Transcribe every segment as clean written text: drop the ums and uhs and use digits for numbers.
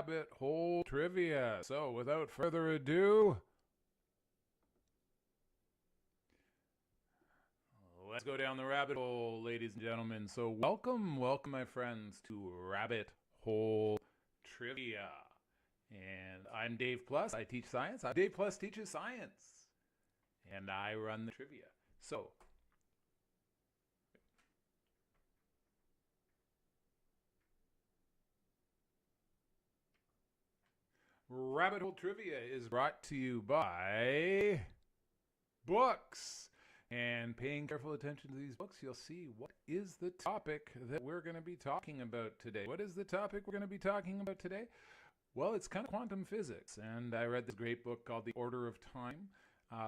rabbit hole trivia. So, without further ado, let's go down the rabbit hole, ladies and gentlemen. So, welcome, my friends, to Rabbit Hole Trivia. And I'm Dave Plus. I teach science. Dave Plus teaches science. And I run the trivia. So, Rabbit Hole Trivia is brought to you by books. And paying careful attention to these books, you'll see what is the topic that we're going to be talking about today. What is the topic we're going to be talking about today? Well, it's kind of quantum physics. And I read this great book called The Order of Time.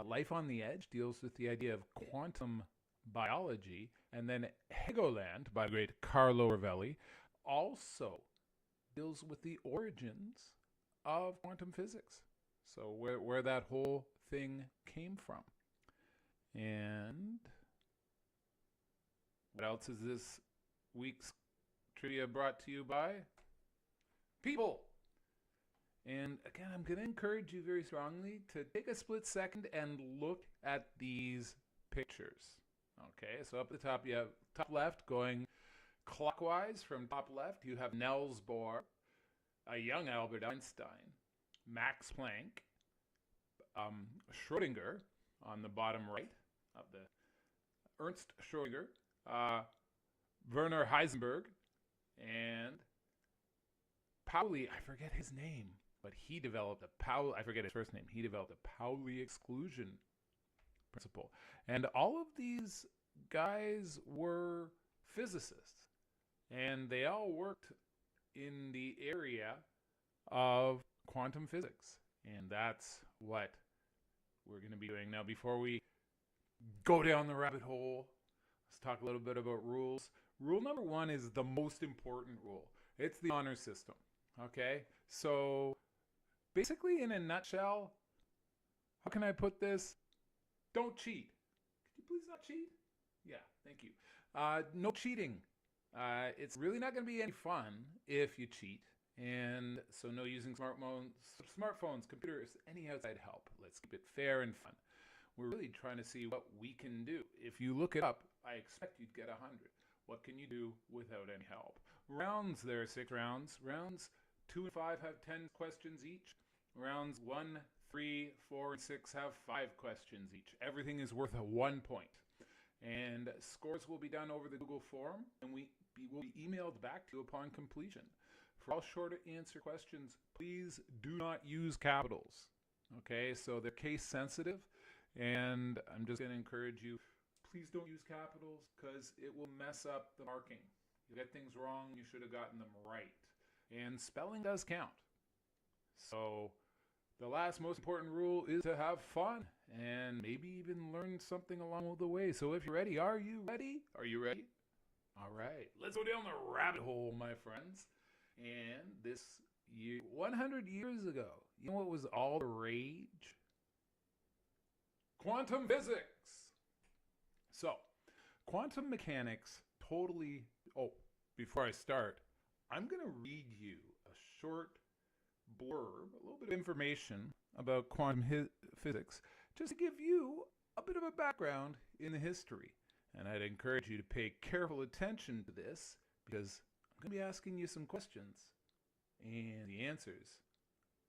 Life on the Edge deals with the idea of quantum biology. And then Hegoland by the great Carlo Rovelli also deals with the origins of quantum physics. So where that whole thing came from. And what else is this week's trivia brought to you by? People. And again, I'm going to encourage you very strongly to take a split second and look at these pictures. Okay, so up at the top, you have top left going clockwise from top left. You have Niels Bohr, a young Albert Einstein, Max Planck, Schrödinger on the bottom right of the Ernst Schrödinger, Werner Heisenberg, and Pauli, I forget his name, but he developed I forget his first name, he developed a Pauli exclusion principle. And all of these guys were physicists, and they all worked in the area of quantum physics. And that's what we're going to be doing. Now, before we go down the rabbit hole, let's talk a little bit about rules. Rule number one is the most important rule. It's the honor system. Okay? So, basically, in a nutshell, how can I put this? Don't cheat. Could you please not cheat? Yeah, thank you. No cheating. It's really not going to be any fun if you cheat. And so no using smartphones, computers, any outside help. Let's keep it fair and fun. We're really trying to see what we can do. If you look it up, I expect you'd get 100. What can you do without any help? Rounds, there are 6 rounds. Rounds 2 and 5 have 10 questions each. Rounds 1, 3, 4, and 6 have 5 questions each. Everything is worth 1 point. And scores will be done over the Google form, and will be emailed back to you upon completion. For all short answer questions, please do not use capitals. Okay, so they're case sensitive, and I'm just going to encourage you, please don't use capitals because it will mess up the marking. You get things wrong, you should have gotten them right. And spelling does count. So the last most important rule is to have fun and maybe even learn something along the way. So if you're ready, are you ready? Are you ready? All right, let's go down the rabbit hole, my friends. And this year, 100 years ago, you know what was all the rage? Quantum physics. So, quantum mechanics totally... Oh, before I start, I'm going to read you a short blurb, a little bit of information about quantum physics, just to give you a bit of a background in the history. And I'd encourage you to pay careful attention to this, because I'm going to be asking you some questions, and the answers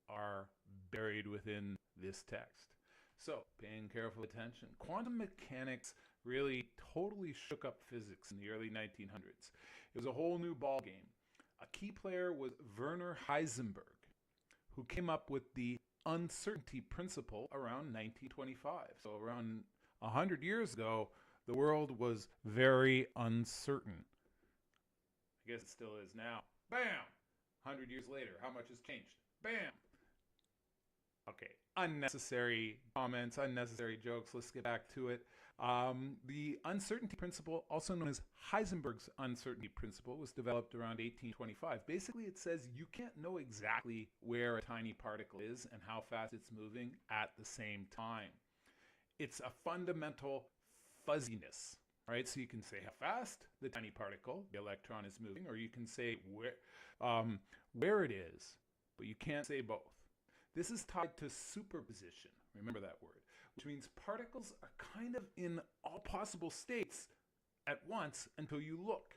are buried within this text. So, paying careful attention. Quantum mechanics really totally shook up physics in the early 1900s. It was a whole new ballgame. A key player was Werner Heisenberg, who came up with the uncertainty principle around 1925. So around 100 years ago, the world was very uncertain. I guess it still is now. Bam! 100 years later, how much has changed? Bam! Okay, unnecessary comments, unnecessary jokes. Let's get back to it. The uncertainty principle, also known as Heisenberg's uncertainty principle, was developed around 1825. Basically, it says you can't know exactly where a tiny particle is and how fast it's moving at the same time. It's a fundamental fuzziness. Right, so you can say how fast the tiny particle, the electron, is moving, or you can say where it is. but you can't say both. This is tied to superposition. Remember that word, which means particles are kind of in all possible states at once until you look.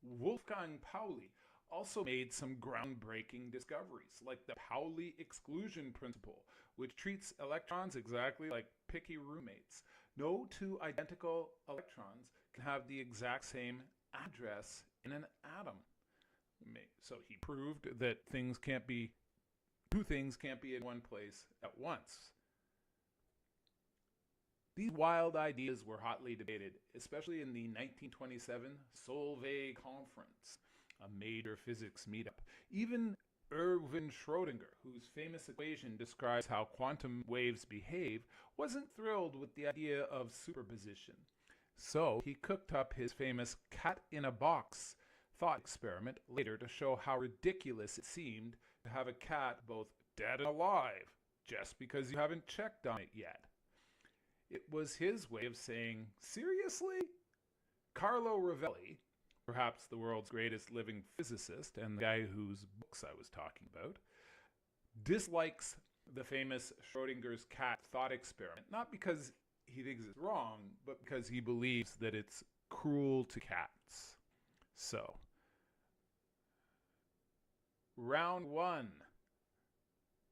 Wolfgang Pauli also made some groundbreaking discoveries, like the Pauli exclusion principle, which treats electrons exactly like picky roommates. No two identical electrons can have the exact same address in an atom. So he proved that two things can't be in one place at once. These wild ideas were hotly debated, especially in the 1927 Solvay Conference, a major physics meetup. Even Erwin Schrödinger, whose famous equation describes how quantum waves behave, wasn't thrilled with the idea of superposition. So he cooked up his famous cat-in-a-box thought experiment later to show how ridiculous it seemed to have a cat both dead and alive, just because you haven't checked on it yet. It was his way of saying, seriously? Carlo Rovelli, perhaps the world's greatest living physicist and the guy whose books I was talking about, dislikes the famous Schrödinger's cat thought experiment, not because he thinks it's wrong, but because he believes that it's cruel to cats. So, round one.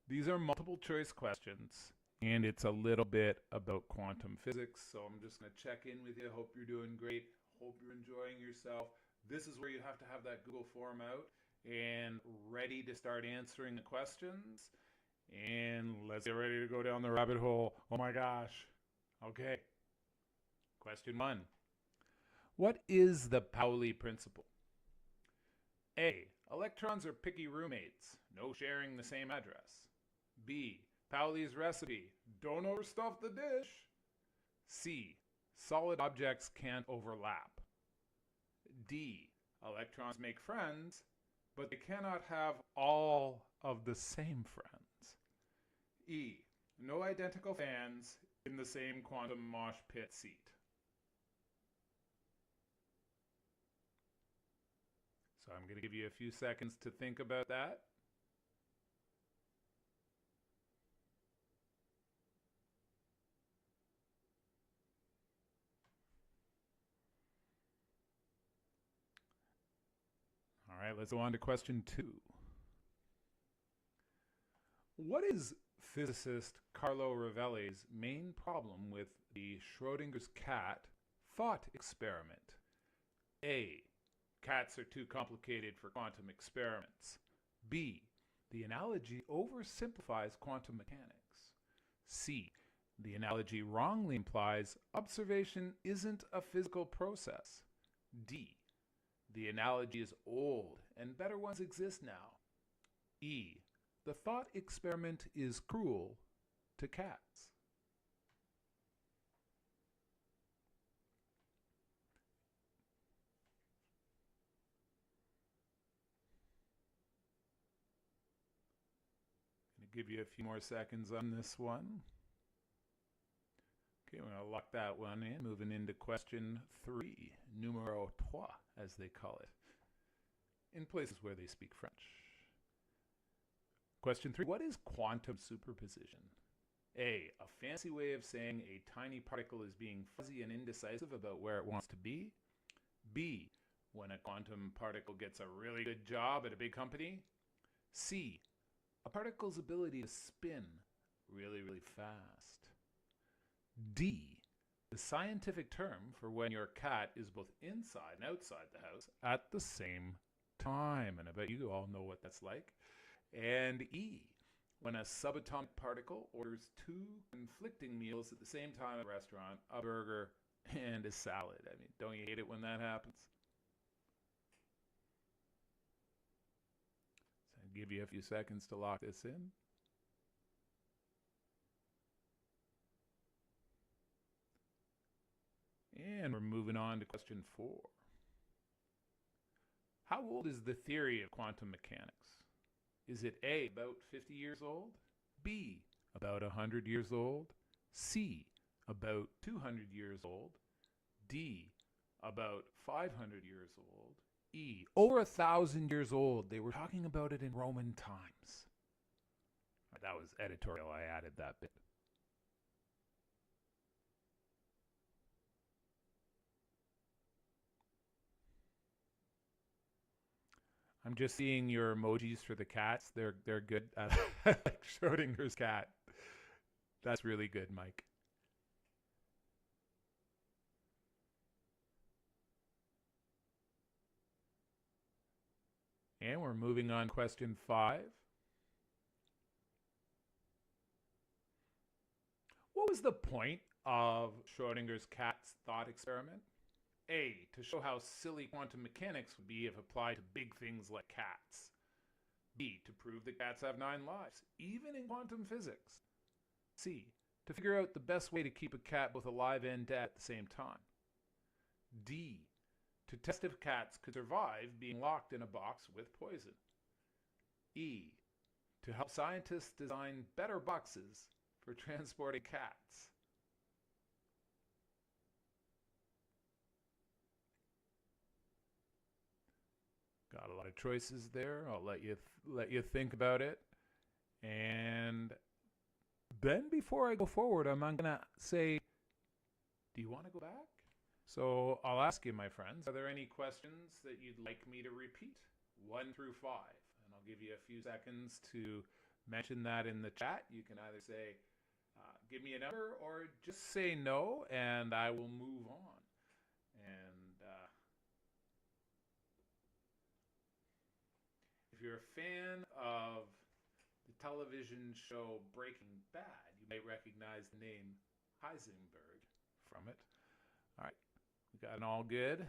These are multiple choice questions, and it's a little bit about quantum physics, so I'm just going to check in with you. Hope you're doing great. Hope you're enjoying yourself. This is where you have to have that Google form out and ready to start answering the questions. And let's get ready to go down the rabbit hole. Oh my gosh. Okay. Question 1. What is the Pauli principle? A. Electrons are picky roommates, no sharing the same address. B. Pauli's recipe, don't overstuff the dish. C. Solid objects can't overlap. D. Electrons make friends, but they cannot have all of the same friends. E. No identical fans in the same quantum mosh pit seat. So I'm going to give you a few seconds to think about that. All right, let's go on to question 2. What is physicist Carlo Rovelli's main problem with the Schrödinger's cat thought experiment? A. Cats are too complicated for quantum experiments. B. The analogy oversimplifies quantum mechanics. C. The analogy wrongly implies observation isn't a physical process. D. The analogy is old and better ones exist now. E. The thought experiment is cruel to cats. Give you a few more seconds on this one. Okay, we're going to lock that one in. Moving into question 3, numero 3, as they call it, in places where they speak French. Question 3, what is quantum superposition? A fancy way of saying a tiny particle is being fuzzy and indecisive about where it wants to be. B, when a quantum particle gets a really good job at a big company. C, a particle's ability to spin really, really fast. D, the scientific term for when your cat is both inside and outside the house at the same time. And I bet you all know what that's like. And E, when a subatomic particle orders 2 conflicting meals at the same time at a restaurant, a burger and a salad. I mean, don't you hate it when that happens? Give you a few seconds to lock this in. And we're moving on to question 4. How old is the theory of quantum mechanics? Is it A, about 50 years old? B, about 100 years old? C, about 200 years old? D, about 500 years old? E, over 1,000 years old. They were talking about it in Roman times. was editorial. I added that bit. I'm just seeing your emojis for the cats. They're good. Like Schrodinger's cat. That's really good, Mike. And we're moving on to question 5. What was the point of Schrodinger's cat's thought experiment? A, to show how silly quantum mechanics would be if applied to big things like cats. B, to prove that cats have 9 lives, even in quantum physics. C, to figure out the best way to keep a cat both alive and dead at the same time. D, to test if cats could survive being locked in a box with poison. E, to help scientists design better boxes for transporting cats. Got a lot of choices there. I'll let you think about it. And then before I go forward, I'm gonna say, do you want to go back? So I'll ask you, my friends, are there any questions that you'd like me to repeat? 1 through 5. And I'll give you a few seconds to mention that in the chat. You can either say, give me a number, or just say no, and I will move on. And if you're a fan of the television show Breaking Bad, you may recognize the name Heisenberg from it. All right, we got an all good.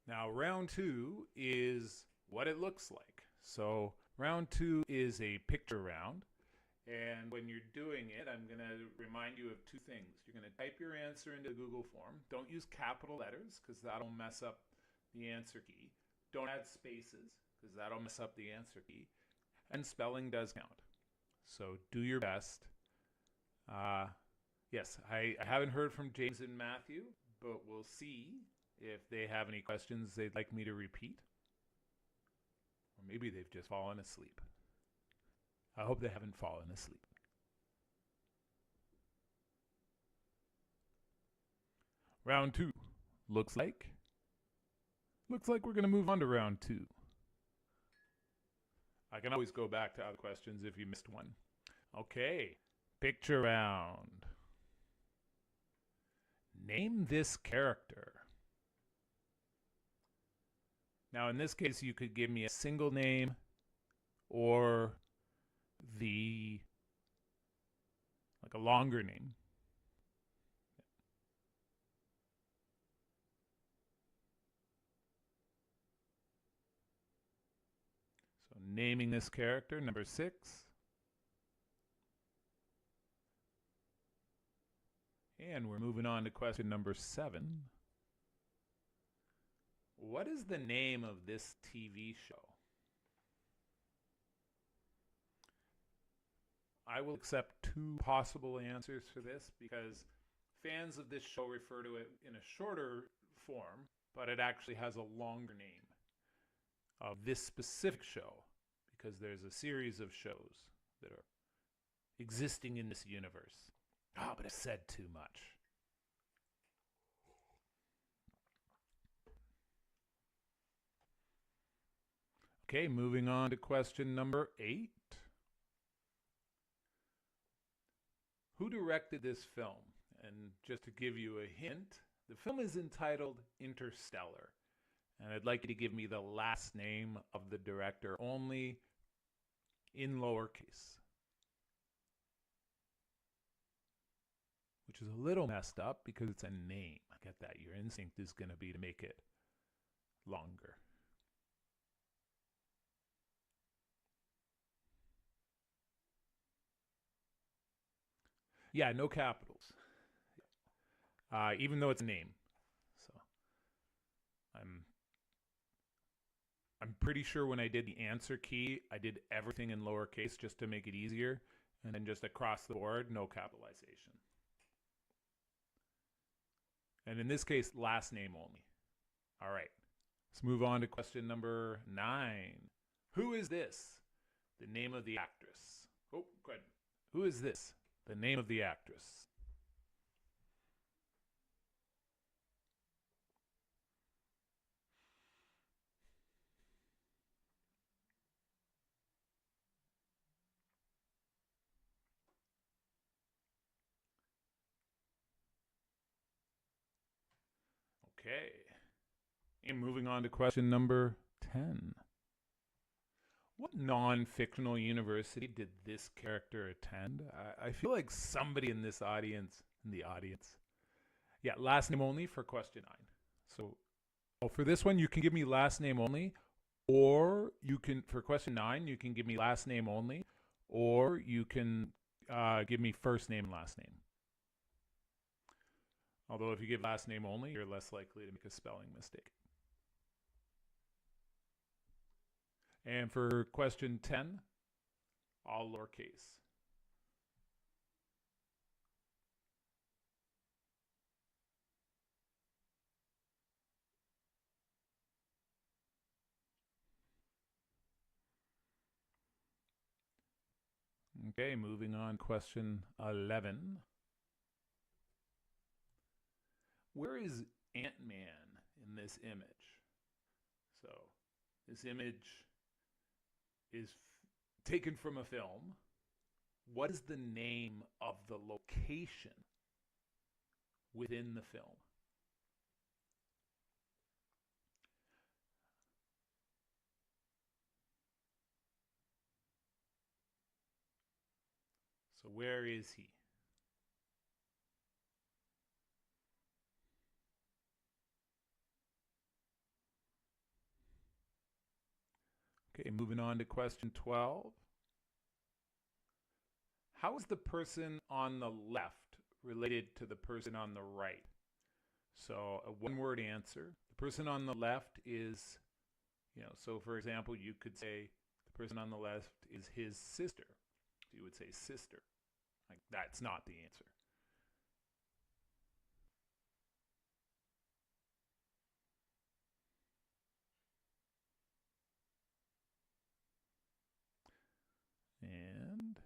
Now, round 2 is what it looks like. So round 2 is a picture round. And when you're doing it, I'm going to remind you of 2 things. You're going to type your answer into the Google form. Don't use capital letters because that'll mess up the answer key. Don't add spaces because that'll mess up the answer key. And spelling does count. So do your best. Yes, I haven't heard from James and Matthew, but we'll see if they have any questions they'd like me to repeat. Or maybe they've just fallen asleep. I hope they haven't fallen asleep. Round 2 looks like we're going to move on to round 2. I can always go back to other questions if you missed one. Okay, picture round. Name this character. Now, in this case, you could give me a single name or like a longer name. So naming this character, number 6. And we're moving on to question number 7. What is the name of this TV show? I will accept 2 possible answers for this because fans of this show refer to it in a shorter form, but it actually has a longer name of this specific show because there's a series of shows that are existing in this universe. Oh, but I said too much. Okay, moving on to question number 8. Who directed this film? And just to give you a hint, the film is entitled Interstellar. And I'd like you to give me the last name of the director only in lowercase. Which is a little messed up because it's a name. I get that. Your instinct is going to be to make it longer. Yeah, no capitals. Even though it's a name. So I'm pretty sure when I did the answer key, I did everything in lowercase just to make it easier. And then just across the board, no capitalization. And in this case, last name only. All right. Let's move on to question number 9. Who is this? The name of the actress. Oh, go ahead. Who is this? The name of the actress. Okay. And moving on to question number 10. What non-fictional university did this character attend? I feel like somebody in this audience, Yeah, last name only for question 9. So, for this one, you can give me last name only, or you can, for question 9, you can give me last name only, or you can give me first name and last name. Although if you give last name only, you're less likely to make a spelling mistake. And for question 10, all lowercase. Okay, moving on, question 11. Where is Ant-Man in this image? So, this image is taken from a film. What is the name of the location within the film? So where is he? Okay, moving on to question 12. How is the person on the left related to the person on the right? So a one-word answer. The person on the left is, so for example, you could say the person on the left is his sister. So you would say sister. Like, that's not the answer. And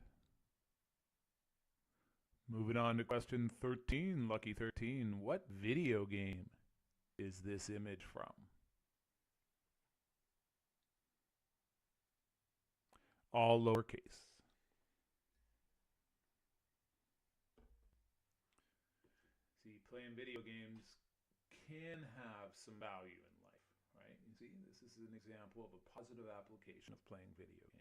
moving on to question 13, lucky 13. What video game is this image from? All lowercase. See, playing video games can have some value in life, right? You see, this is an example of a positive application of playing video games.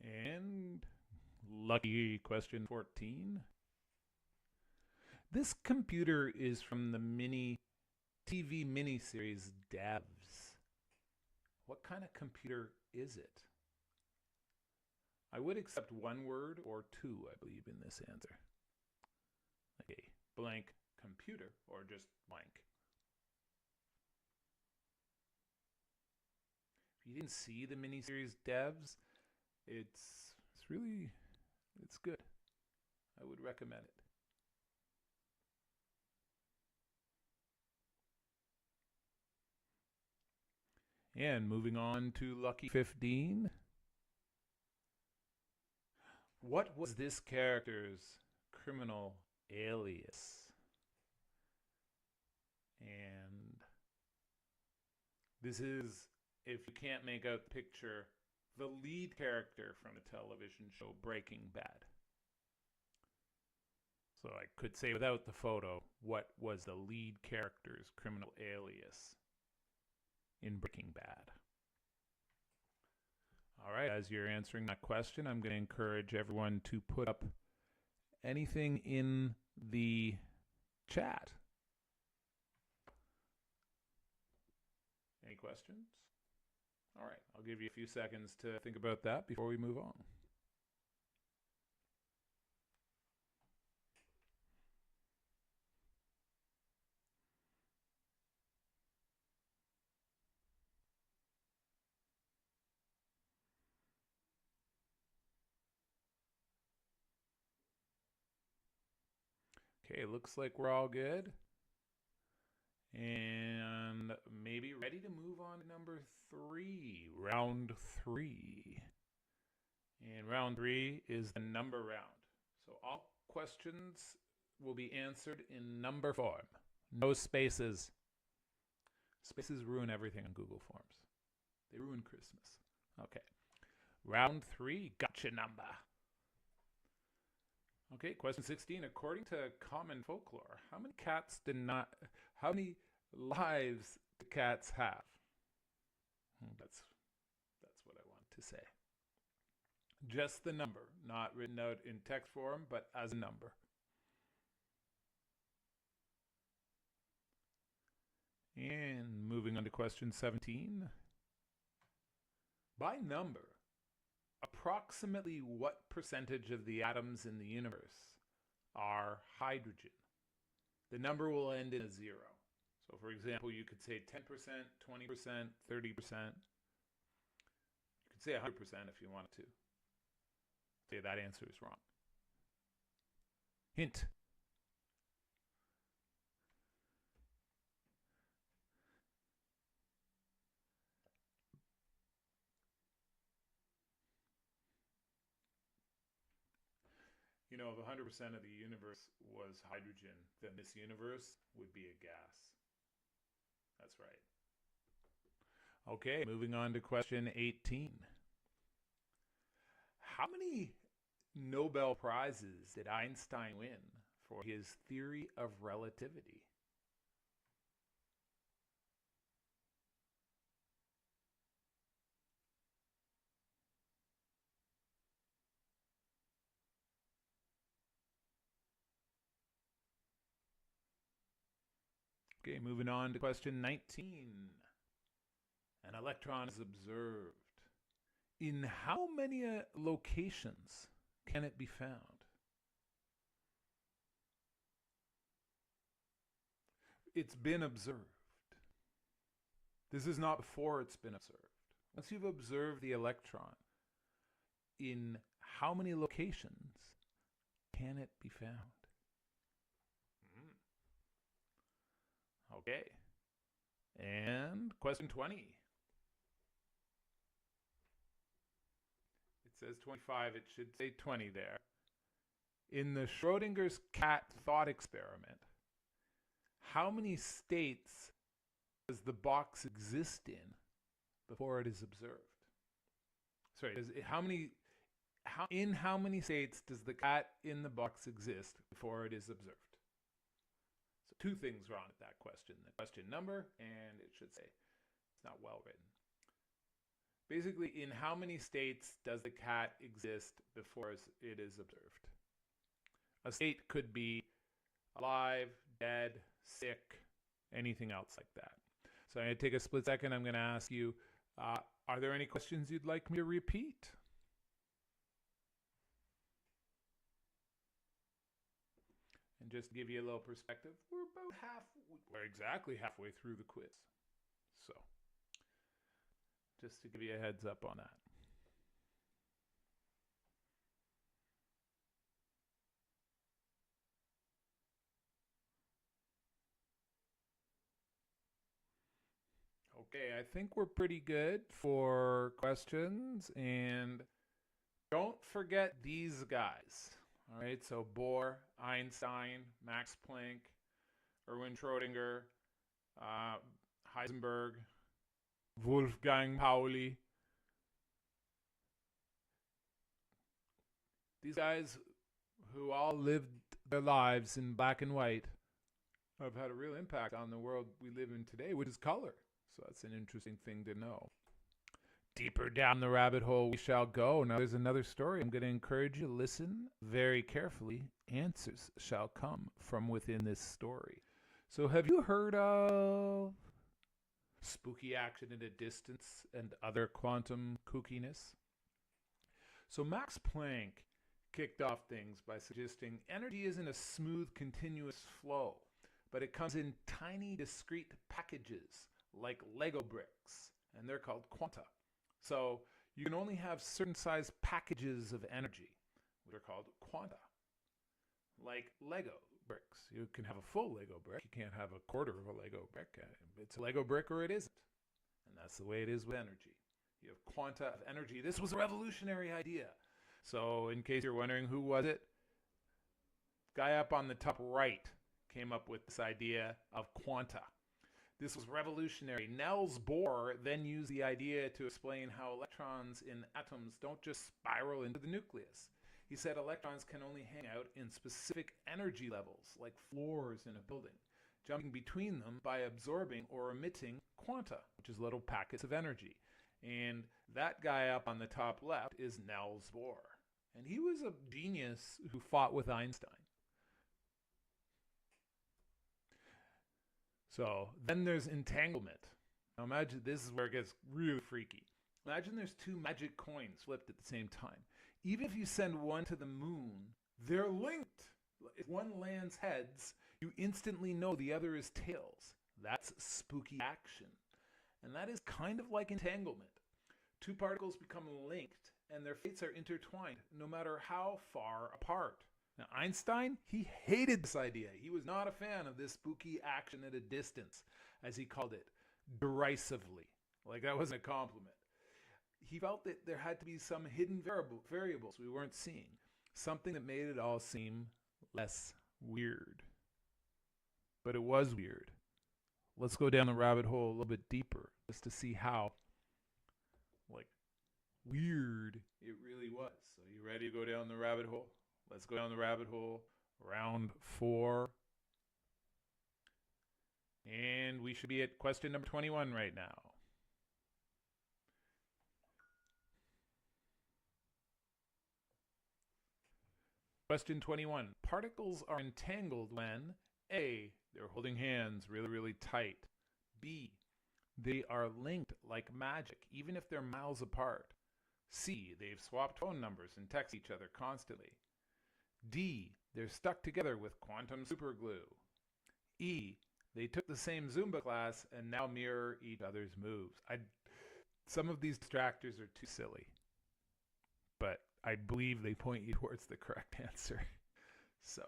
And lucky question 14. This computer is from the TV miniseries Devs. What kind of computer is it? I would accept one word or two, I believe, in this answer. Like a blank computer or just blank. If you didn't see the miniseries Devs, it's good. I would recommend it. And moving on to lucky 15. What was this character's criminal alias? And this is, if you can't make out the picture, the lead character from the television show Breaking Bad. So I could say without the photo, what was the lead character's criminal alias in Breaking Bad? All right, as you're answering that question, I'm going to encourage everyone to put up anything in the chat. Any questions? All right, I'll give you a few seconds to think about that before we move on. Okay, looks like we're all good. And maybe ready to move on to number 3, round 3. And round 3 is the number round. So all questions will be answered in number form. No spaces. Spaces ruin everything on Google Forms. They ruin Christmas. Okay. Round 3, gotcha number. Okay, question 16. According to common folklore, how many lives do cats have? That's what I want to say. Just the number, not written out in text form, but as a number. And moving on to question 17. By number, approximately what percentage of the atoms in the universe are hydrogen? The number will end in a 0. So for example, you could say 10%, 20%, 30%. You could say 100% if you wanted to. Say that answer is wrong. Hint. You know, if 100% of the universe was hydrogen, then this universe would be a gas. That's right. Okay, moving on to question 18. How many Nobel Prizes did Einstein win for his theory of relativity? Okay, moving on to question 19. An electron is observed. In how many locations can it be found? It's been observed. This is not before it's been observed. Once you've observed the electron, in how many locations can it be found? Okay. And question 20. It says 25. It should say 20 there. In the Schrodinger's cat thought experiment, how many states does the box exist in before it is observed? Sorry, in how many states does the cat in the box exist before it is observed? So 2 things wrong with that question. The question number, and it should say it's not well written. Basically, in how many states does the cat exist before it is observed? A state could be alive, dead, sick, anything else like that. So I'm going to take a split second. I'm going to ask you, are there any questions you'd like me to repeat? And just to give you a little perspective, we're exactly halfway through the quiz. So, just to give you a heads up on that. Okay, I think we're pretty good for questions. And don't forget these guys. All right, so Bohr, Einstein, Max Planck, Erwin Schrödinger, Heisenberg, Wolfgang Pauli. These guys who all lived their lives in black and white have had a real impact on the world we live in today, which is color. So that's an interesting thing to know. Deeper down the rabbit hole we shall go. Now there's another story. I'm going to encourage you to listen very carefully. Answers shall come from within this story. So have you heard of spooky action at a distance and other quantum kookiness? So Max Planck kicked off things by suggesting energy isn't a smooth, continuous flow, but it comes in tiny, discrete packages like Lego bricks, and they're called quanta. So you can only have certain size packages of energy, which are called quanta, like Lego bricks. You can have a full Lego brick. You can't have a quarter of a Lego brick. It's a Lego brick or it isn't. And that's the way it is with energy. You have quanta of energy. This was a revolutionary idea. So in case you're wondering who was it, guy up on the top right came up with this idea of quanta. This was revolutionary. Niels Bohr then used the idea to explain how electrons in atoms don't just spiral into the nucleus. He said electrons can only hang out in specific energy levels, like floors in a building, jumping between them by absorbing or emitting quanta, which is little packets of energy. And that guy up on the top left is Niels Bohr. And he was a genius who fought with Einstein. So then there's entanglement. Now imagine, this is where it gets really freaky. Imagine there's two magic coins flipped at the same time. Even if you send one to the moon, they're linked. If one lands heads, you instantly know the other is tails. That's spooky action. And that is kind of like entanglement. Two particles become linked and their fates are intertwined no matter how far apart. Now, Einstein, he hated this idea. He was not a fan of this spooky action at a distance, as he called it, derisively. Like that wasn't a compliment. He felt that there had to be some hidden variables we weren't seeing, something that made it all seem less weird. But it was weird. Let's go down the rabbit hole a little bit deeper just to see how weird it really was. So you ready to go down the rabbit hole? Let's go down the rabbit hole. Round 4. And we should be at question number 21 right now. Question 21. Particles are entangled when A, they're holding hands really, really tight. B, they are linked like magic, even if they're miles apart. C, they've swapped phone numbers and text each other constantly. D, they're stuck together with quantum superglue. E, they took the same Zumba class and now mirror each other's moves. Some of these distractors are too silly, but I believe they point you towards the correct answer. So,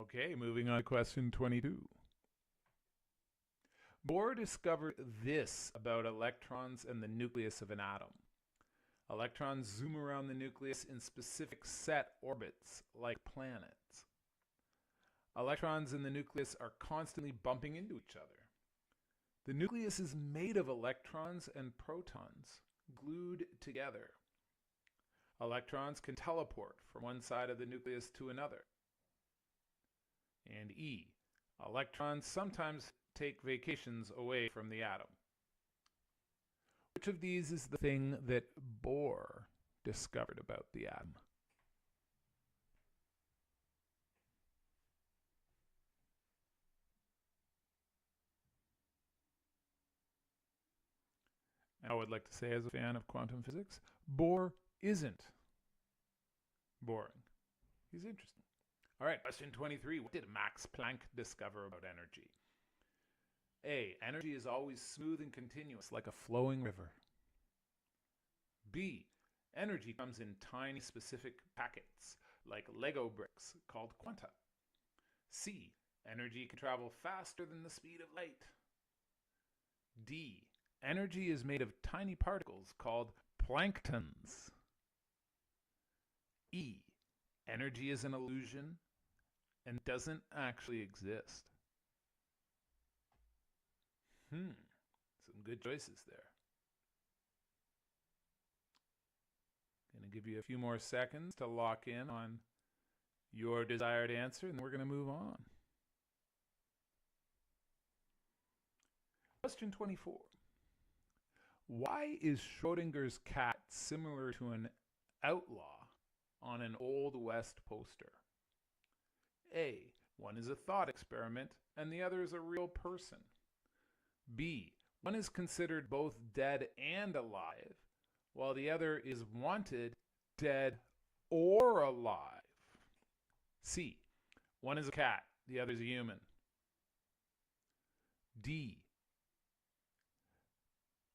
okay, moving on to question 22. Bohr discovered this about electrons and the nucleus of an atom. Electrons zoom around the nucleus in specific set orbits, like planets. Electrons in the nucleus are constantly bumping into each other. The nucleus is made of electrons and protons, glued together. Electrons can teleport from one side of the nucleus to another. And E, electrons sometimes take vacations away from the atom. Which of these is the thing that Bohr discovered about the atom? I would like to say, as a fan of quantum physics, Bohr isn't boring. He's interesting. All right, question 23. What did Max Planck discover about energy? A, energy is always smooth and continuous, like a flowing river. B, energy comes in tiny specific packets, like Lego bricks, called quanta. C, energy can travel faster than the speed of light. D, energy is made of tiny particles called planktons. E, energy is an illusion and doesn't actually exist. Some good choices there. Going to give you a few more seconds to lock in on your desired answer, and then we're going to move on. Question 24. Why is Schrodinger's cat similar to an outlaw on an Old West poster? A, one is a thought experiment and the other is a real person. B, one is considered both dead and alive, while the other is wanted dead or alive. C, one is a cat, the other is a human. D,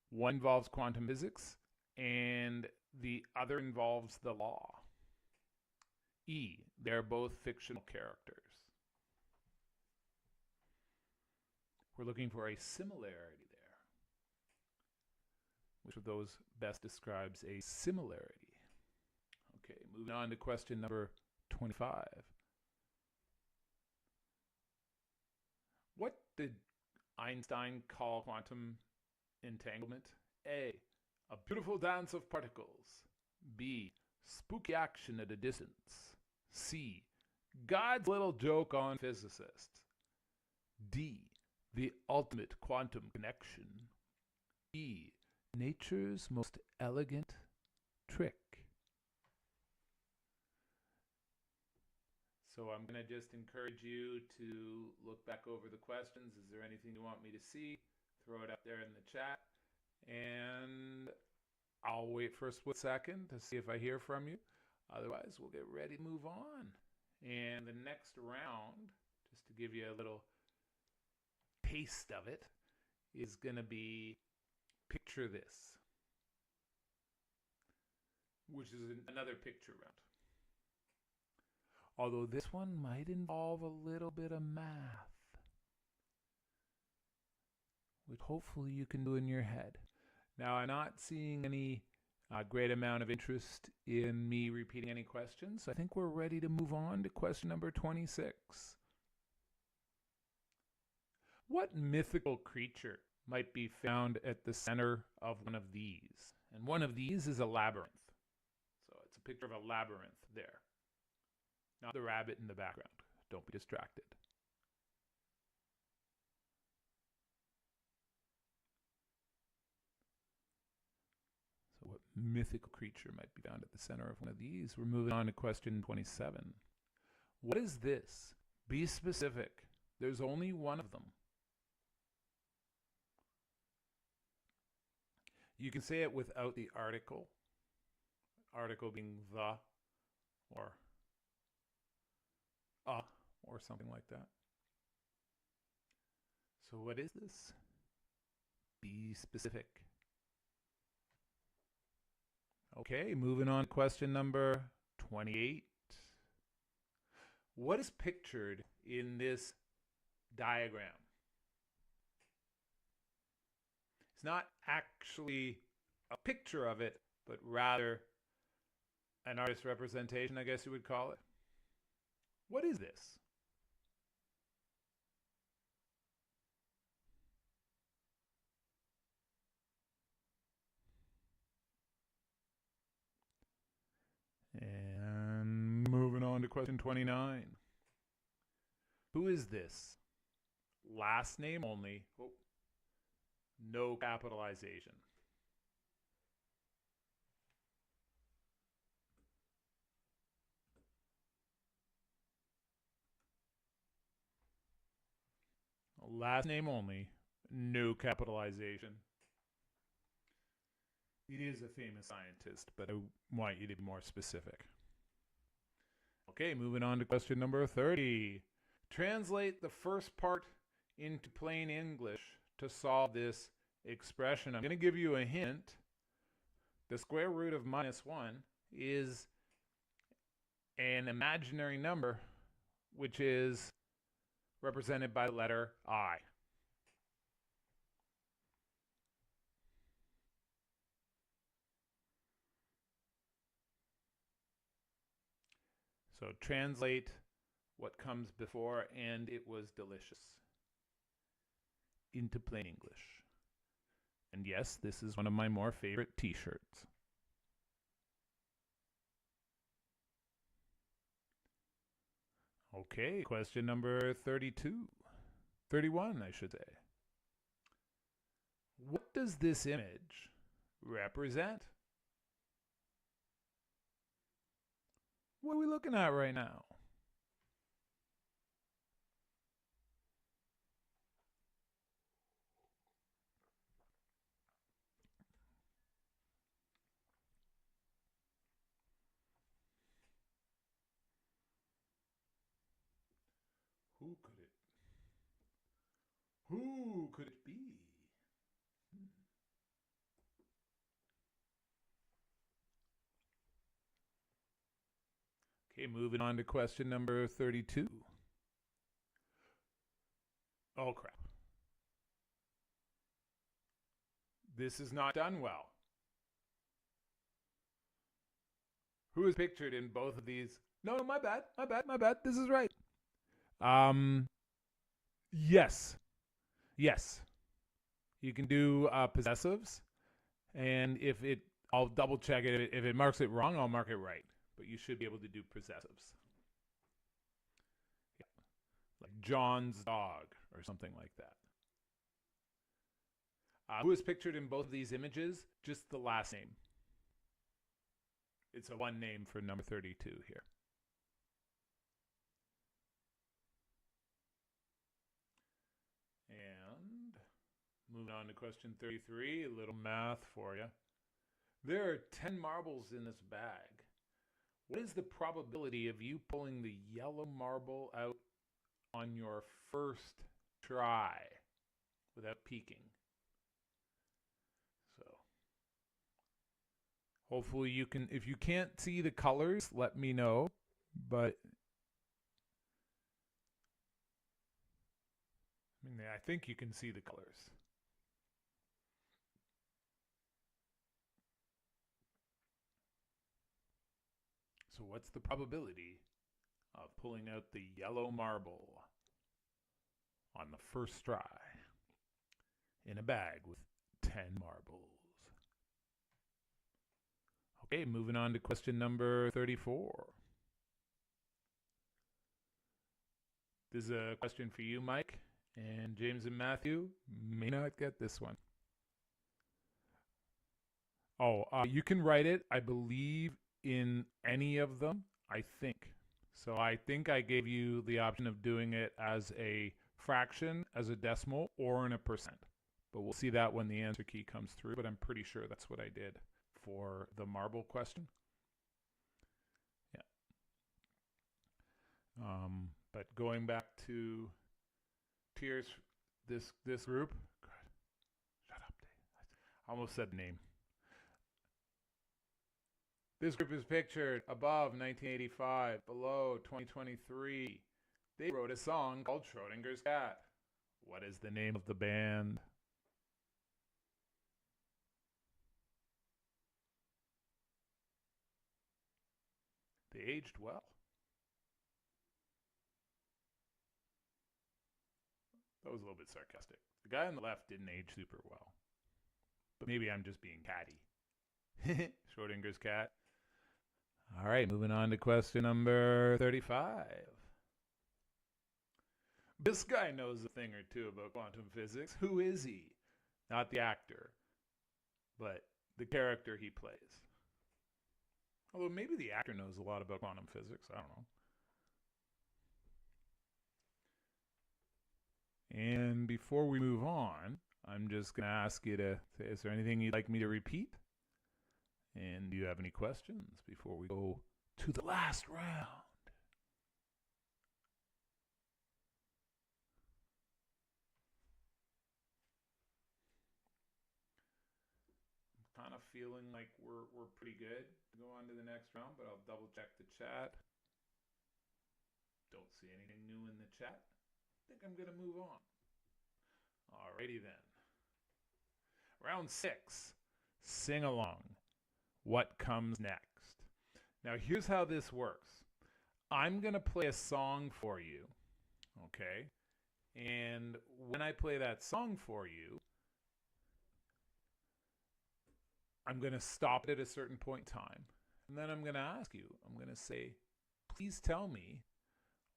one involves quantum physics and the other involves the law. E. They're both fictional characters. We're looking for a similarity there. Which of those best describes a similarity? Okay, moving on to question number 25. What did Einstein call quantum entanglement? A. A beautiful dance of particles. B. Spooky action at a distance. C. God's little joke on physicists. D. The ultimate quantum connection. E. Nature's most elegant trick. So I'm going to just encourage you to look back over the questions. Is there anything you want me to see? Throw it up there in the chat. And I'll wait for a split second to see if I hear from you. Otherwise, we'll get ready to move on. And the next round, just to give you a little taste of it, is going to be Picture This, which is another picture round. Although this one might involve a little bit of math, which hopefully you can do in your head. Now, I'm not seeing any great amount of interest in me repeating any questions. I think we're ready to move on to question number 26. What mythical creature might be found at the center of one of these? And one of these is a labyrinth. So it's a picture of a labyrinth there. Not the rabbit in the background. Don't be distracted. So what mythical creature might be found at the center of one of these? We're moving on to question 27. What is this? Be specific. There's only one of them. You can say it without the article. Article being the or or something like that. So what is this? Be specific. Okay, moving on to question number 28. What is pictured in this diagram? It's not actually a picture of it, but rather an artist's representation, I guess you would call it. What is this? And moving on to question 29. Who is this? Last name only. Oh, no capitalization. Last name only, no capitalization. It is a famous scientist, but I want you to be more specific. Okay, moving on to question number 30. Translate the first part into plain English to solve this expression. I'm going to give you a hint. The square root of -1 is an imaginary number, which is represented by the letter I. So translate what comes before "and it was delicious" into plain English. And yes, this is one of my more favorite t-shirts. Okay, question number 32. 31, I should say. What does this image represent? What are we looking at right now? Who could it be? Okay, moving on to question number 32. Oh, crap. This is not done well. Who is pictured in both of these? No, my bad. This is right. Yes. Yes. You can do possessives, and I'll double check it. If it marks it wrong, I'll mark it right. But you should be able to do possessives. Yeah. Like John's dog or something like that. Who is pictured in both of these images? Just the last name. It's a one name for number 32 here. And moving on to question 33, a little math for you. There are 10 marbles in this bag. What is the probability of you pulling the yellow marble out on your first try without peeking? So hopefully you can, if you can't see the colors, let me know, but I think you can see the colors. So what's the probability of pulling out the yellow marble on the first try in a bag with 10 marbles? Okay, moving on to question number 34. This is a question for you, Mike, and James and Matthew may not get this one. Oh, you can write it, I believe, in any of them, I think. So I think I gave you the option of doing it as a fraction, as a decimal, or in a percent. But we'll see that when the answer key comes through, but I'm pretty sure that's what I did for the marble question. Yeah. But going back to Tears, this group. God, shut up, Dave. I almost said the name. This group is pictured above 1985, below 2023. They wrote a song called Schrodinger's Cat. What is the name of the band? They aged well. That was a little bit sarcastic. The guy on the left didn't age super well. But maybe I'm just being catty. Schrodinger's cat. All right, moving on to question number 35. This guy knows a thing or two about quantum physics. Who is he? Not the actor, but the character he plays. Although maybe the actor knows a lot about quantum physics. I don't know. And before we move on, I'm just going to ask you to, is there anything you'd like me to repeat? And do you have any questions before we go to the last round? I'm kind of feeling like we're pretty good to go on to the next round, but I'll double check the chat. Don't see anything new in the chat. I think I'm going to move on. Alrighty then. Round 6. Sing along. What comes next? Now here's how this works. I'm going to play a song for you, okay? And when I play that song for you, I'm going to stop it at a certain point in time. And then I'm going to ask you, I'm going to say, please tell me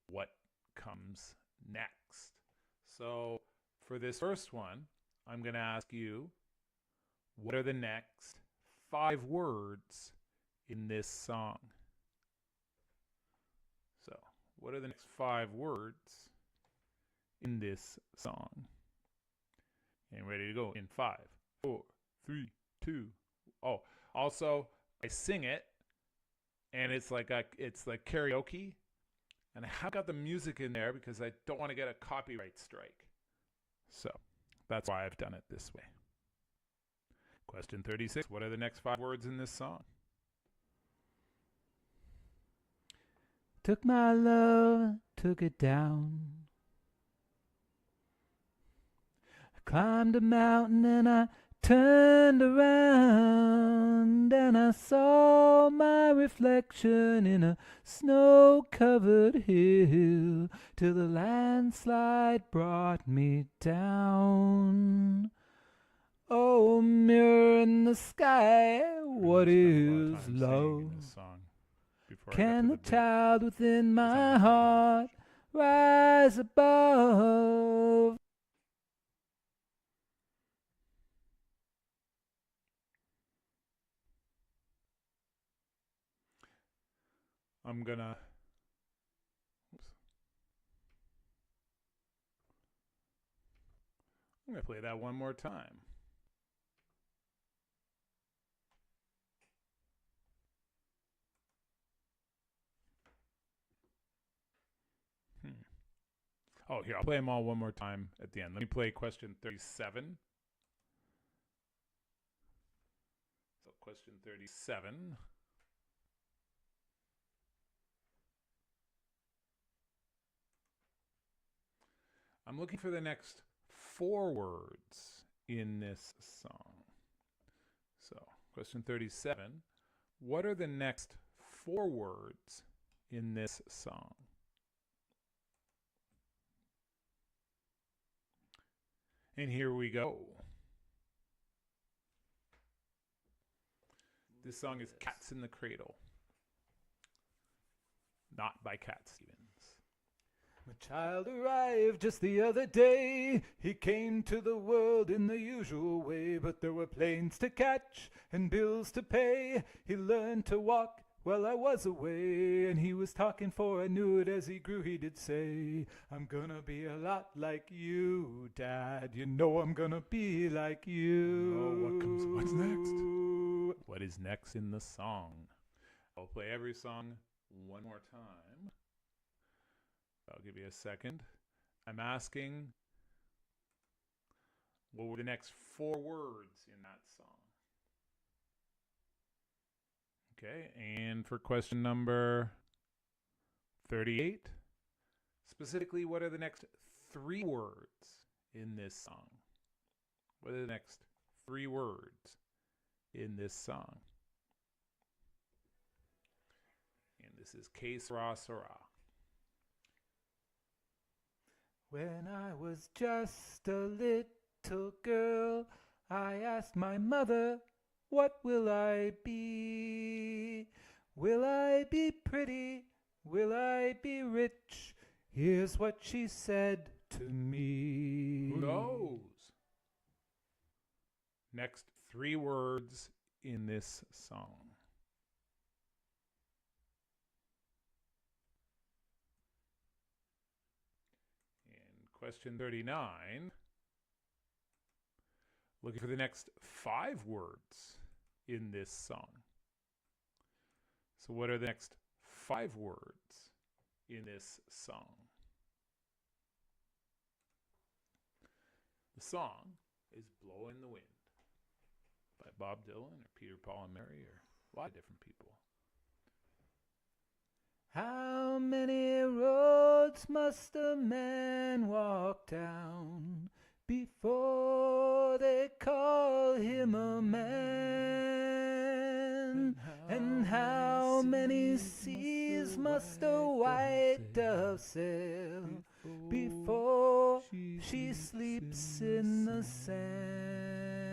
what comes next. So for this first one, I'm going to ask you, what are the next 5 words in this song? So, what are the next 5 words in this song? And ready to go in 5, 4, 3, 2. Oh, also I sing it, and it's like karaoke, and I have got the music in there because I don't want to get a copyright strike. So that's why I've done it this way. Question 36. What are the next 5 words in this song? Took my love, took it down. I climbed a mountain and I turned around and I saw my reflection in a snow-covered hill till the landslide brought me down. Oh, mirror in the sky, what is love? Can the child within my heart rise above? I'm gonna play that one more time. Oh, here, I'll play them all one more time at the end. Let me play question 37. So, question 37. I'm looking for the next 4 words in this song. So, question 37. What are the next 4 words in this song? And here we go. This song is Cats in the Cradle. Not by Cat Stevens. My child arrived just the other day. He came to the world in the usual way, but there were planes to catch and bills to pay. He learned to walk while I was away, and he was talking for I knew it. As he grew he did say, I'm gonna be a lot like you, Dad. You know I'm gonna be like you. Oh, what's next? What is next in the song? I'll play every song one more time. I'll give you a second. I'm asking, what were the next 4 words in that song? Okay, and for question number 38, specifically, what are the next 3 words in this song? What are the next 3 words in this song? And this is Que Sera Sera. When I was just a little girl, I asked my mother, what will I be? Will I be pretty? Will I be rich? Here's what she said to me. Who knows? Next 3 words in this song. Question 39. Looking for the next 5 words in this song. So what are the next 5 words in this song? The song is Blowin' in the Wind by Bob Dylan or Peter, Paul and Mary or a lot of different people. How many roads must a man walk down before they call him a man? And how many seas must a white dove sail before she sleeps in the sand?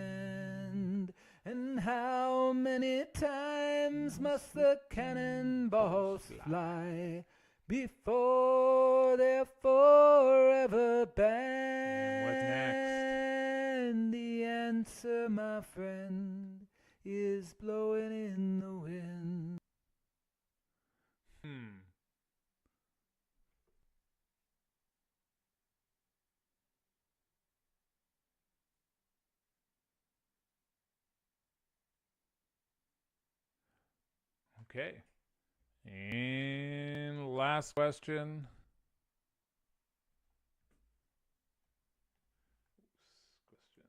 And how many times must the cannonballs fly before they're forever banned? What's next? The answer, my friend, is blowing in the wind. Okay. And last question. Question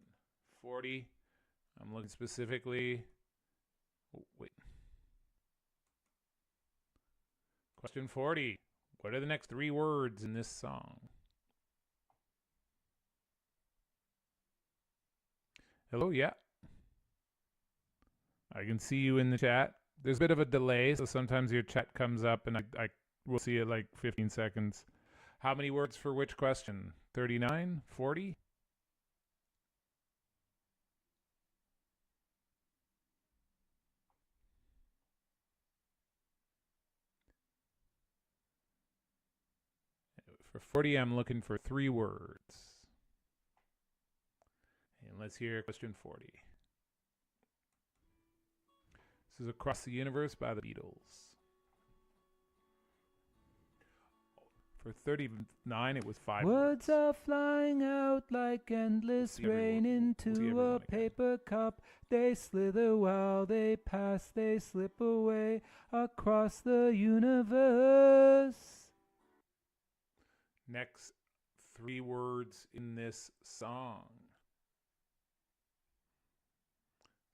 40. I'm looking specifically. Oh, wait. Question 40. What are the next 3 words in this song? Hello, yeah. I can see you in the chat. There's a bit of a delay, so sometimes your chat comes up and I will see it like 15 seconds. How many words for which question? 39? 40? For 40, I'm looking for 3 words. And let's hear question 40. This is Across the Universe by the Beatles. For 39, it was 5 Words words. are flying out like endless rain into a paper cup. They slither while they pass, they slip away across the universe. Next 3 words in this song.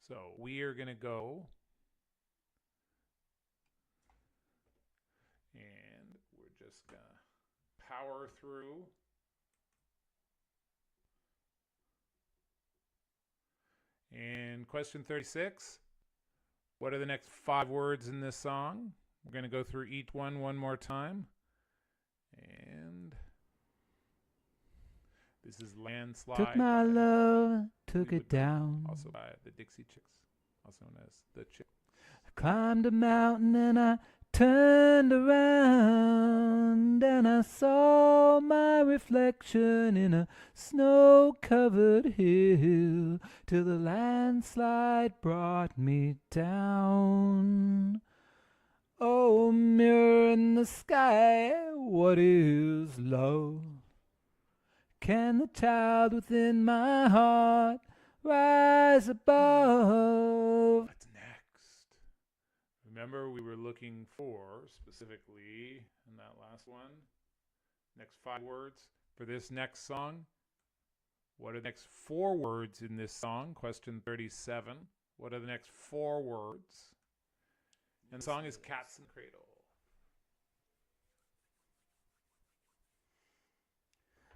So we are going to go, and we're just going to power through. And question 36. What are the next 5 words in this song? We're going to go through each one more time. And this is Landslide. Took my love, took it down. Also by the Dixie Chicks, also known as the Chicks. I climbed a mountain and I turned around and I saw my reflection in a snow-covered hill till the landslide brought me down. Oh, mirror in the sky, what is love? Can the child within my heart rise above? What's next? Remember, we were looking for, specifically, in that last one, next 5 words. For this next song, what are the next 4 words in this song? Question 37. What are the next 4 words? And the song is Cats and Cradle.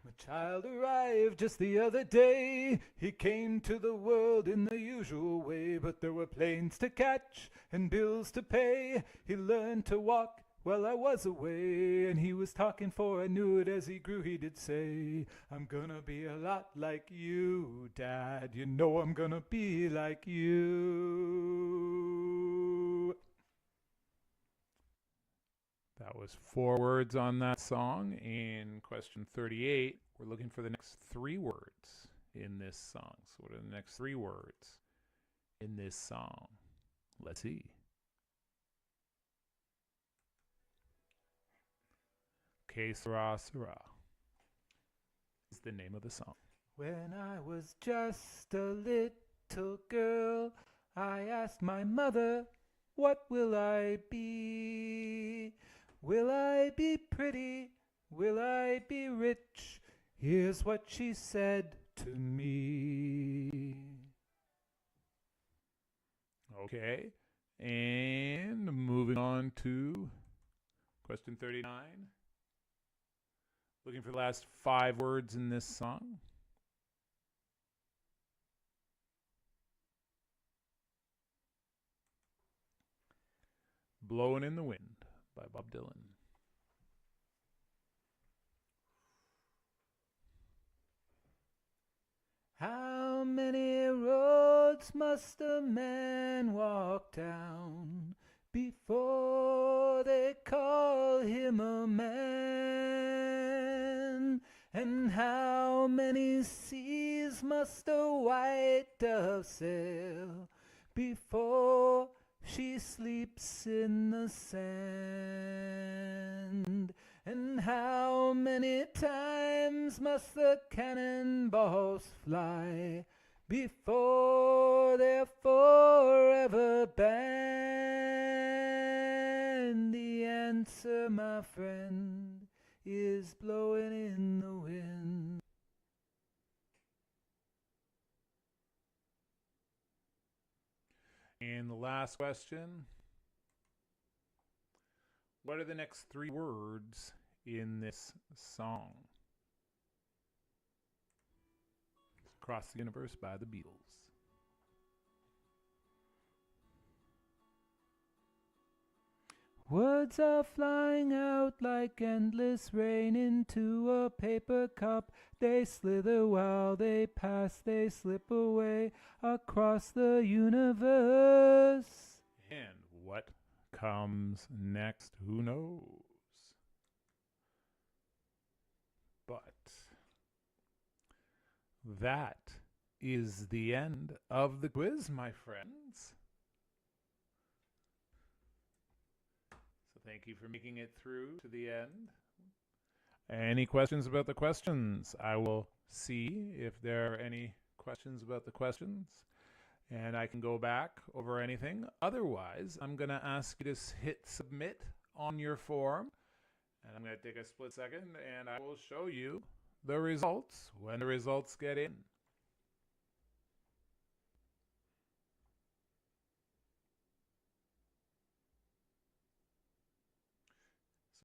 My child arrived just the other day. He came to the world in the usual way, but there were planes to catch and bills to pay. He learned to walk while I was away, and he was talking, for I knew it as he grew. He did say, I'm gonna be a lot like you, Dad. You know I'm gonna be like you. That was 4 words on that song. In question 38, we're looking for the next 3 words in this song. So what are the next 3 words in this song? Let's see. Que sera, sera is the name of the song. When I was just a little girl, I asked my mother, what will I be? Will I be pretty? Will I be rich? Here's what she said to me. Okay. And moving on to question 39. Looking for the last 5 words in this song. Blowin' in the Wind by Bob Dylan. How many roads must a man walk down before they call him a man? And how many seas must a white dove sail before she sleeps in the sand? And how many times must the cannonballs fly before they're forever banned? The answer, my friend, is blowing in the wind. And the last question. What are the next three words in this song? Across the Universe by the Beatles. Words are flying out like endless rain into a paper cup. They slither while they pass, they slip away across the universe. And what comes next? Who knows? But that is the end of the quiz, my friends. So thank you for making it through to the end. Any questions about the questions? I will see if there are any questions about the questions, and I can go back over anything. Otherwise, I'm going to ask you to hit submit on your form, and I'm going to take a split second, and I will show you the results when the results get in.